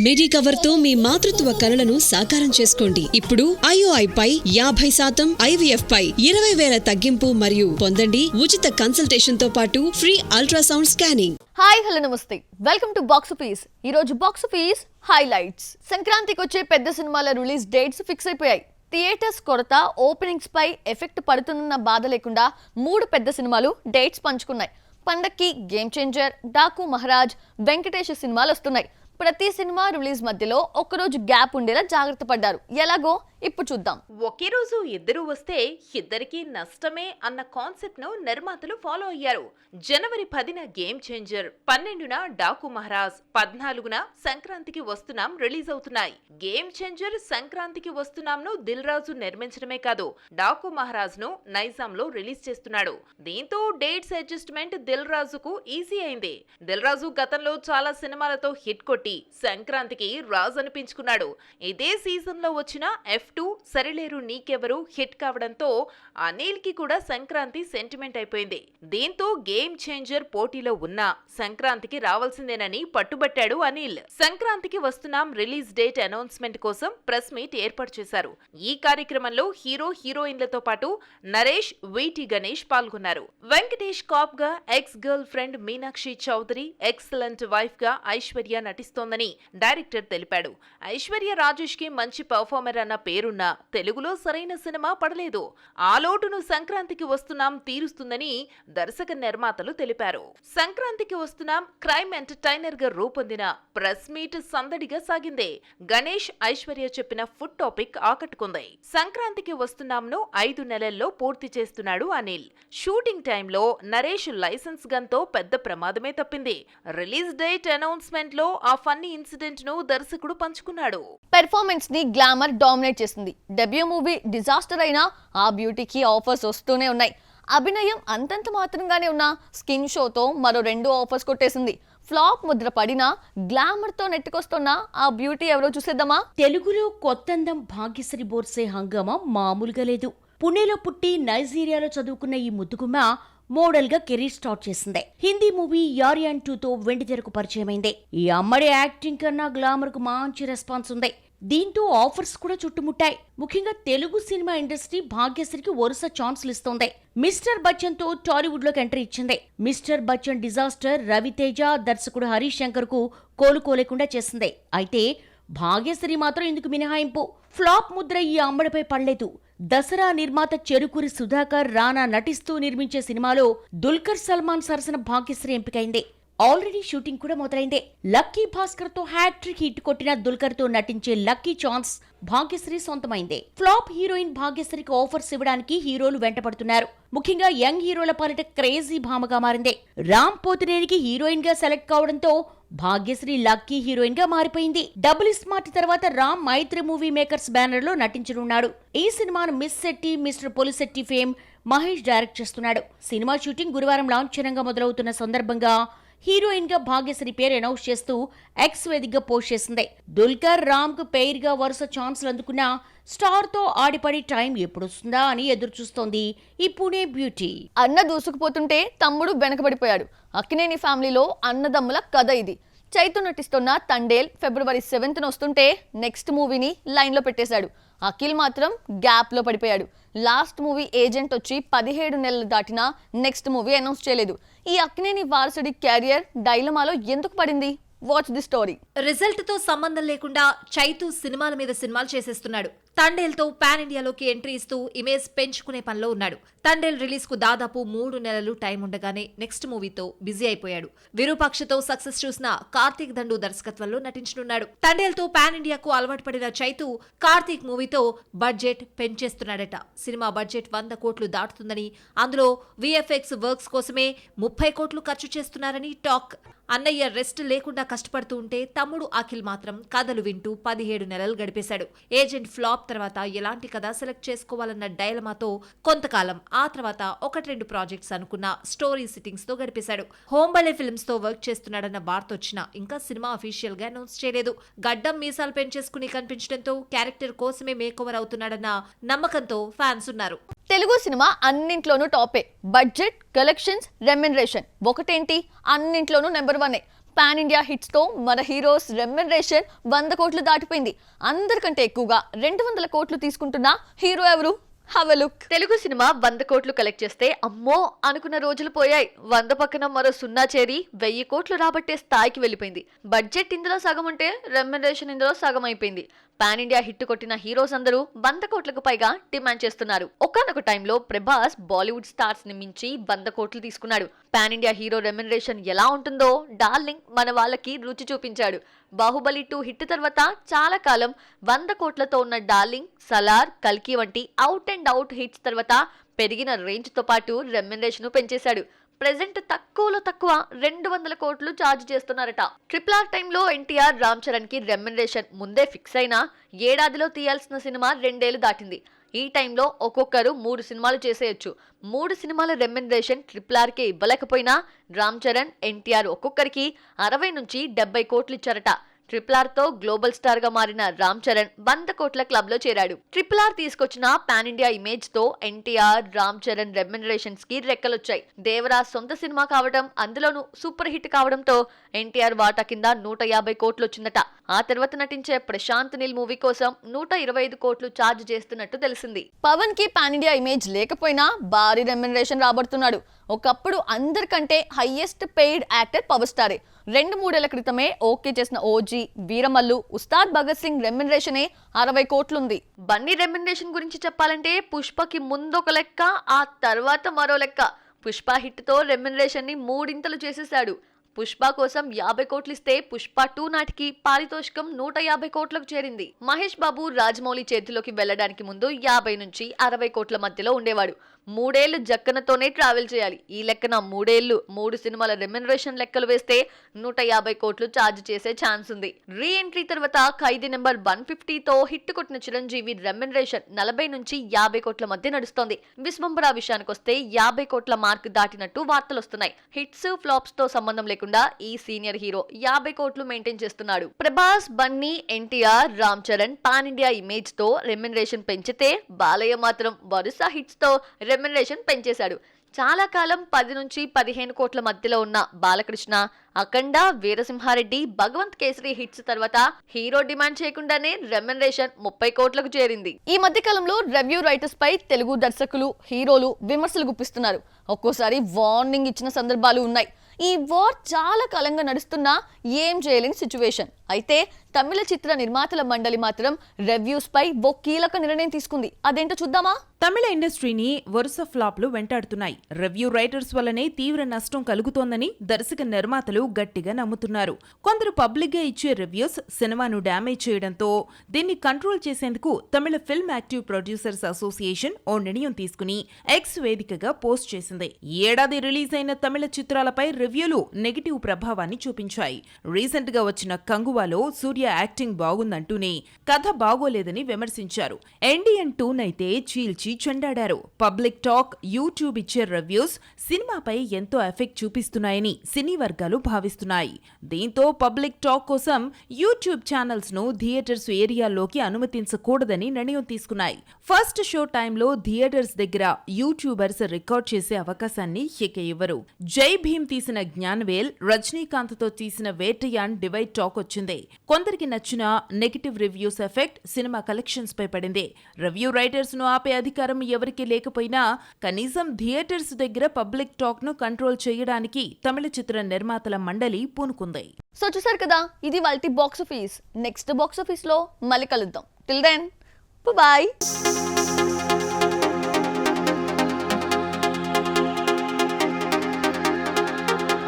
మిడి cover తో మీ మాతృత్వ కలలను సాకారం చేసుకోండి. ఇప్పుడు IOI పై 50%, IVF పై 20,000 తగ్గింపు మరియు పొందండి ఉచిత కన్సల్టేషన్ తో పాటు free ultrasound scanning. Hi hello నమస్తే, వెల్కమ్ టు బాక్స్ ఆఫీస్. ఈ రోజు బాక్స్ ఆఫీస్ హైలైట్స్. సంక్రాంతికి వచ్చే పెద్ద సినిమాల రిలీజ్ డేట్స్ ఫిక్స్ అయిపోయాయి. థియేటర్స్ కొరత, ఓపెనింగ్స్ పై ఎఫెక్ట్ పడుతున్న బాధ లేకుండా 3 పెద్ద సినిమాలు డేట్స్ పంచుకున్నాయి. పండక్కి గేమ్ చేంజర్, డాకు మహారాజ్, వెంకటేష్ సినిమాలు వస్తున్నాయి. ప్రతి సినిమా రిలీజ్ మధ్యలో ఒక్కరోజు గ్యాప్ ఉండేలా జాగ్రత్త పడ్డారు. ఎలాగో ఇప్పుడు చూద్దాం. ఒకే రోజు ఇద్దరు వస్తే ఇద్దరికి నష్టమే అన్న కాన్సెప్ట్ ను నిర్మాతలు ఫాలో అయ్యారు. జనవరి 10న గేమ్ చేంజర్, 12న డాకు మహారాజ్, 14న సంక్రాంతికి వస్తున్నాం రిలీజ్ అవుతున్నాయి. గేమ్ చేంజర్ సంక్రాంతికి వస్తున్నాంను దిల్ రాజు నిర్మించడమే కాదు, డాకు మహారాజ్ ను నైజాం లో రిలీజ్ చేస్తున్నాడు. దీంతో డేట్స్ అడ్జస్ట్మెంట్ దిల్ రాజుకు ఈజీ అయింది. దిల్ రాజు గతంలో చాలా సినిమాలతో హిట్ కొట్టి సంక్రాంతికి రాజు అనిపించుకున్నాడు. ఇదే సీజన్ లో వచ్చిన F2 సరిలేరు నీకెవరు హిట్ కావడంతో అనిల్ కి కూడా సంక్రాంతి సెంటిమెంట్ అయిపోయింది. దీంతో గేమ్ చేంజర్ పోటీలో ఉన్న సంక్రాంతికి రావాల్సిందేనని పట్టుబట్టాడు అనిల్. సంక్రాంతికి వస్తున్నాం రిలీజ్ డేట్ అనౌన్స్మెంట్ కోసం ప్రెస్ మీట్ ఏర్పాటు చేశారు. ఈ కార్యక్రమంలో హీరో హీరోయిన్లతో పాటు నరేష్, వీటి గణేష్ పాల్గొన్నారు. వెంకటేష్ కాప్ గా ex girlfriend Meenakshi Chaudhary, excellent wife గా ఐశ్వర్య నటిస్తోందని డైరెక్టర్ తెలిపాడు. ఐశ్వర్య రాజేష్ కి మంచి పర్ఫార్మర్ అన్న పేరున్న తెలుగులో సరైన సినిమా పడలేదు. ఆ లోటును సంక్రాంతికి వస్తున్నాం తీరుస్తుందని దర్శక నిర్మాతలు తెలిపారు. సంక్రాంతికి వస్తున్నాం క్రైమ్ ఎంటర్టైనర్ గా రూపొందిన ప్రెస్ మీట్ సందడిగా సాగింది. గణేష్, ఐశ్వర్య చెప్పిన ఫుడ్ టాపిక్ ఆకట్టుకుంది. సంక్రాంతికి వస్తున్నాంను 5 నెలల్లో పూర్తి చేస్తున్నాడు అనిల్. షూటింగ్ టైంలో నరేష్ లైసెన్స్ గన్ తో పెద్ద ప్రమాదమే తప్పింది. రిలీజ్ డేట్ అనౌన్స్మెంట్ లో ఆ ఫన్నీ ఇన్సిడెంట్ ను దర్శకుడు పంచుకున్నాడు. పెర్ఫార్మెన్స్ ని గ్లామర్ డామినేట్ చేసింది. డెబ్యూ మూవీ డిజాస్టర్ అయినా ఆ బ్యూటీకి ఆఫర్స్ వస్తూనే ఉన్నాయి. అభినయం అంతంత మాత్రంగానే ఉన్న స్కిన్ షోతో మరో 2 ఆఫర్స్ కొట్టేసింది. ఫ్లాప్ ముద్ర పడినా గ్లామర్ తో నెట్టుకొస్తున్న ఆ బ్యూటీ ఎవరో చూసేద్దామా. తెలుగులో కొత్తందం భాగ్యశ్రీ బోర్సే హంగామా మామూలుగా లేదు. పుణేలో పుట్టి నైజీరియాలో చదువుకున్న ఈ ముద్దుగుమ్మ మోడల్ గా కెరీర్ స్టార్ట్ చేసింది. హిందీ మూవీ యారియాన్ 2తో వెండితెరకు పరిచయమైంది. ఈ అమ్మడి యాక్టింగ్ కన్నా గ్లామర్ కు మంచి రెస్పాన్స్ ఉంది. దీంతో ఆఫర్స్ కూడా చుట్టుముట్టాయి. ముఖ్యంగా తెలుగు సినిమా ఇండస్ట్రీ భాగ్యశ్రీకి వరుస ఛాన్సులు ఇస్తోంది. మిస్టర్ బచ్చన్ తో టాలీవుడ్ లోకి ఎంట్రీ ఇచ్చింది. మిస్టర్ బచ్చన్ డిజాస్టర్ రవితేజ, దర్శకుడు హరీష్ శంకర్ కు కోలుకోలేకుండా చేసింది. అయితే భాగ్యశ్రీ మాత్రం ఇందుకు మినహాయింపు. ఫ్లాప్ ముద్ర ఈ అమ్మడిపై పడలేదు. దసరా నిర్మాత చెరుకూరి సుధాకర్, రానా నటిస్తూ నిర్మించే సినిమాలో దుల్కర్ సల్మాన్ సరసన భాగ్యశ్రీ ఎంపికైంది. ఆల్రెడీ షూటింగ్ కూడా మొదలైంది. లక్కీ భాస్కర్ తో హ్యాట్రిక్ హిట్ కొట్టిన దుల్కర్ తో నటించే లక్కీ ఛాన్స్ భాగ్యశ్రీ సొంతమైంది. ఫ్లాప్ హీరోయిన్ భాగ్యశ్రీకి ఆఫర్స్ ఇవ్వడానికి హీరోలు వెంటపడుతున్నారు. ముఖ్యంగా యంగ్ హీరోల పాలిట క్రేజీ భామగా మారింది. రామ్ పోతినేనికి హీరోయిన్ గా సెలెక్ట్ కావడంతో భాగ్యశ్రీ లక్కీ హీరోయిన్ గా మారిపోయింది. డబుల్ స్మార్ట్ తర్వాత రామ్ మైత్రి మూవీ మేకర్స్ బ్యానర్ లో నటించనున్నాడు. ఈ సినిమాను miss Shetty, mister Polishetty fame Mahesh direct చేస్తున్నాడు. సినిమా షూటింగ్ గురువారం లాంఛనంగా మొదలవుతున్న సందర్భంగా హీరోయిన్ గా భాగ్యశ్రీ పేరు అనౌన్స్ చేస్తూ ఎక్స్ వేదికగా పోస్ట్ చేసింది. దుల్కర్, రామ్ కు పెయిర్ గా వరుస ఛాన్సులు అందుకున్న స్టార్ తో ఆడిపడి టైం ఎప్పుడొస్తుందా అని ఎదురు చూస్తోంది ఈ పుణే బ్యూటీ. అన్న దూసుకుపోతుంటే తమ్ముడు వెనకబడిపోయాడు. అక్కినేని ఫ్యామిలీలో అన్నదమ్ముల కథ ఇది. చైతు నటిస్తున్న తండేల్ ఫిబ్రవరి 7న వస్తుంటే నెక్స్ట్ మూవీని లైన్ లో పెట్టేశాడు. అఖిల్ మాత్రం గ్యాప్ లో పడిపోయాడు. లాస్ట్ మూవీ ఏజెంట్ వచ్చి 17 నెలలు దాటినా నెక్స్ట్ మూవీ అనౌన్స్ చేయలేదు. ఈ అక్కినేని వారసుడి క్యారియర్ డైలమాలో ఎందుకు పడింది? Watch the story. రిజల్ట్ తో సంబంధం లేకుండా చైతు సినిమాల మీద సినిమాలు చేసేస్తున్నాడు. తండేల్తో పాన్ ఇండియాలోకి ఎంట్రీ ఇస్తూ ఇమేజ్ పెంచుకునే పనిలో ఉన్నాడు. తండేల్ రిలీజ్ కు దాదాపు 3 నెలలు టైం ఉండగానే నెక్స్ట్ మూవీతో బిజీ అయిపోయాడు. విరూపాక్షతో సక్సెస్ చూసిన కార్తీక్ దండు దర్శకత్వంలో నటించనున్నాడు. తండేల్తో పాన్ ఇండియాకు అలవాటు పడిన చైతు కార్తీక్ మూవీతో బడ్జెట్ పెంచేస్తున్నాడట. సినిమా బడ్జెట్ 100 కోట్లు దాటుతుందని, అందులో VFX వర్క్స్ కోసమే 30 కోట్లు ఖర్చు చేస్తున్నారని టాక్. అన్నయ్య రెస్ట్ లేకుండా కష్టపడుతూ ఉంటే తమ్ముడు అఖిల్ మాత్రం కథలు వింటూ 17 నెలలు గడిపేశాడు. ఏజెంట్ ఫ్లాప్ తర్వాత ఎలాంటి కథ సెలెక్ట్ చేసుకోవాలన్న డైలమాతో కొంతకాలం, ఆ తర్వాత 1-2 ప్రాజెక్ట్స్ అనుకున్న స్టోరీ సిట్టింగ్స్ తో గడిపేశాడు. హోంబలే ఫిల్మ్స్ తో వర్క్ చేస్తున్నాడన్న వార్త వచ్చినా ఇంకా సినిమా అఫీషియల్ గా అనౌన్స్ చేయలేదు. గడ్డం మీసాలు పెంచేసుకుని కనిపించడంతో క్యారెక్టర్ కోసమే మేకోవర్ అవుతున్నాడన్న నమ్మకంతో ఫ్యాన్స్ ఉన్నారు. తెలుగు సినిమా అన్నింట్లోనూ టాపే. బడ్జెట్, కలెక్షన్స్, రెమ్యునరేషన్ ఒకటేంటి, అన్నింట్లోనూ నెంబర్ 1. పాన్ ఇండియా హిట్స్ తో మన హీరోస్ రెమ్యునరేషన్ 100 కోట్లు దాటిపోయింది. అందరికంటే ఎక్కువగా 200 కోట్లు తీసుకుంటున్న హీరో ఎవరు? Have a look. Telugu cinema 100 కోట్లు కలెక్ట్ చేస్తే అమ్మో అనుకున్న రోజులు పోయాయి. 100 పక్కన మరో 0 చేరి 1000 కోట్లు రాబట్టే స్థాయికి వెళ్ళిపోయింది. బడ్జెట్ ఇందులో సగం ఉంటే రెమ్యునరేషన్ ఇందులో సగం అయిపోయింది. పాన్ ఇండియా హిట్ కొట్టిన హీరోస్ అందరూ 100 కోట్లకు పైగా డిమాండ్ చేస్తున్నారు. ఒకానొక టైంలో ప్రభాస్ బాలీవుడ్ స్టార్స్ ని మించి 100 కోట్లు తీసుకున్నాడు. పాన్ ఇండియా హీరో రెమ్యునరేషన్ ఎలా ఉంటుందో డార్లింగ్ మన వాళ్ళకి రుచి చూపించాడు. బాహుబలి 2 హిట్ తర్వాత చాలా కాలం 100 కోట్లతో ఉన్న డార్లింగ్, సలార్, కల్కి వంటి అవుట్ అండ్ అవుట్ హిట్స్ తర్వాత పెరిగిన రేంజ్ తో పాటు రెమ్యునరేషన్ పెంచేశాడు. ప్రెజెంట్ తక్కువలో తక్కువ 200 కోట్లు ఛార్జ్ చేస్తున్నారట. RRR టైంలో ఎన్టీఆర్, రామ్ చరణ్ కి రెమ్యునరేషన్ ముందే ఫిక్స్ అయినా ఏడాదిలో తీయాల్సిన సినిమా 2 ఏళ్లు దాటింది. ఈ టైంలో ఒక్కొక్కరు 3 సినిమాలు చేసేయొచ్చు. 3 సినిమాల రెమ్యునరేషన్ RRRకే ఇవ్వలేకపోయినా రామ్ చరణ్, ఎన్టీఆర్ ఒక్కొక్కరికి 60 నుంచి 70 కోట్లు ఇచ్చారట. RRRతో గ్లోబల్ స్టార్ గా మారిన రామ్ చరణ్ 100 కోట్ల క్లబ్ లో చేరాడు. RRR తీసుకొచ్చిన పాన్ ఇండియా ఇమేజ్ తో ఎన్టీఆర్, రామ్ చరణ్ రెమ్యునరేషన్స్ కి రెక్కలొచ్చాయి. దేవరా సొంత సినిమా కావడం, అందులోనూ సూపర్ హిట్ కావడంతో ఎన్టీఆర్ వాటా కింద 150 కోట్లు వచ్చిందట. ఆ తర్వాత నటించే ప్రశాంత్ నీల్ మూవీ కోసం 125 కోట్లు ఛార్జ్ చేస్తున్నట్టు తెలిసింది. పవన్ కి పాన్ ఇండియా ఇమేజ్ లేకపోయినా భారీ రెమ్యునరేషన్ రాబడుతున్నాడు. ఒకప్పుడు అందరికంటే హైయెస్ట్ పెయిడ్ యాక్టర్ పవర్ స్టారే. 2-3 ఏళ్ల క్రితమే ఓకే చేసిన ఓజీ, వీరమల్లు, ఉస్తాద్ భగత్ సింగ్ రెమ్యునరేషనే 60 కోట్లుంది. బన్నీ రెమ్యునరేషన్ గురించి చెప్పాలంటే పుష్పకి ముందొక లెక్క, ఆ తర్వాత మరో లెక్క. పుష్ప హిట్ తో రెమ్యునరేషన్ ని 3 చేసేశాడు. పుష్ప కోసం 50 కోట్లు ఇస్తే పుష్ప 2 నాటికి పారితోషికం 150 కోట్లకు చేరింది. మహేష్ బాబు రాజమౌళి చేతిలోకి వెళ్లడానికి ముందు 50 నుంచి 60 కోట్ల మధ్యలో ఉండేవాడు. 3 ఏళ్లు జక్కనతోనే ట్రావెల్ చేయాలి. ఈ లెక్కన 3 ఏళ్లు 3 సినిమాల రెమ్యునరేషన్ లెక్కలు వేస్తే 150 కోట్లు ఛార్జ్ చేసే ఛాన్స్ ఉంది. రీ ఎంట్రీ తర్వాత ఖైదీ నెంబర్ 150తో హిట్ కొట్టిన చిరంజీవి రెమ్యునరేషన్ 40 నుంచి 50 కోట్ల మధ్య నడుస్తోంది. విశ్వంబర విషయానికొస్తే 50 కోట్ల మార్క్ దాటినట్టు వార్తలు వస్తున్నాయి. హిట్స్, ఫ్లాప్స్ తో సంబంధం లేకుండా ఈ సీనియర్ హీరో 50 కోట్లు మెయింటైన్ చేస్తున్నాడు. Prabhas, Bunny, NTR, Ram Charan pan India image తో రెమ్యునరేషన్ పెంచితే బాలయ్య మాత్రం వరుస హిట్స్ తో రెమ్యునరేషన్ పెంచేశాడు. చాలా కాలం 10 నుంచి 15 కోట్ల మధ్యలో ఉన్న బాలకృష్ణ, అఖండ, వీరసింహారెడ్డి, భగవంత్ కేసరి హిట్స్ తర్వాత హీరో డిమాండ్ చేయకుండానే రెమ్యునరేషన్ 30 కోట్లకు చేరింది. ఈ మధ్య కాలంలో రివ్యూ రైటర్స్ పై తెలుగు దర్శకులు, హీరోలు విమర్శలు గుప్పిస్తున్నారు. ఒక్కోసారి వార్నింగ్ ఇచ్చిన సందర్భాలు ఉన్నాయి. ఈ వార్ చాలా కాలంగా నడుస్తున్నా ఏం చేయలేని సిచ్యువేషన్. అయితే తమిళ చిత్ర నిర్మాతల మండలి మాత్రం రివ్యూస్ పై ఓ కీలక నిర్ణయం తీసుకుంది. అదేంటో చూద్దామా? తమిళ ఇండస్ట్రీని వరుస ఫ్లాప్లు వెంటాడుతున్నాయి. రివ్యూ రైటర్స్ వల్లనే తీవ్ర నష్టం కలుగుతోందని దర్శక నిర్మాతలు గట్టిగా నమ్ముతున్నారు. కొందరు పబ్లిక్ గా ఇచ్చే రివ్యూస్ సినిమాను డ్యామేజ్ చేయడంతో దీన్ని కంట్రోల్ చేసేందుకు తమిళ ఫిల్మ్ యాక్టివ్ ప్రొడ్యూసర్స్ అసోసియేషన్ ఓ నిర్ణయం తీసుకుని ఎక్స్ వేదికగా పోస్ట్ చేసింది. ఈ ఏడాది రిలీజ్ అయిన తమిళ చిత్రాలపై రివ్యూలు నెగిటివ్ ప్రభావాన్ని చూపించాయి. రీసెంట్ గా వచ్చిన కంగువాలో సూర్య యాక్టింగ్ బాగుందంటూనే కథ బాగోలేదని విమర్శించారు. ఎండియన్ 2 నైతే చీల్చి చెండాడారు. పబ్లిక్ టాక్, యూట్యూబ్ ఇచ్చే రివ్యూస్ సినిమాపై ఎంతో ఎఫెక్ట్ చూపిస్తున్నాయని సినీ వర్గాలు భావిస్తున్నాయి. దీంతో పబ్లిక్ టాక్ కోసం యూట్యూబ్ ఛానల్స్ ను థియేటర్స్ ఏరియాల్లోకి అనుమతించకూడదని నిర్ణయం తీసుకున్నాయి. ఫస్ట్ షో టైంలో థియేటర్స్ దగ్గర యూట్యూబర్స్ రికార్డ్ చేసే అవకాశాన్ని ఇక ఇవ్వరు. జై భీమ్ తీసిన జ్ఞానవేల్, రజనీకాంత్ తో తీసిన వేటయాన్ డివైడ్ టాక్ వచ్చింది. కొందరికి నచ్చిన negative reviews effect cinema collections పై పడింది. రివ్యూ రైటర్స్ ను ఆపే అధికారం ఎవరికి లేకపోయినా కనీసం థియేటర్స్ దగ్గర పబ్లిక్ టాక్ ను కంట్రోల్ చేయడానికి తమిళ చిత్ర నిర్మాతల మండలి పూనుకుంది. సో చూసారు కదా, ఇది వాల్టి box office. Next box office లో మళ్ళీ కలుద్దాం. Till then bye.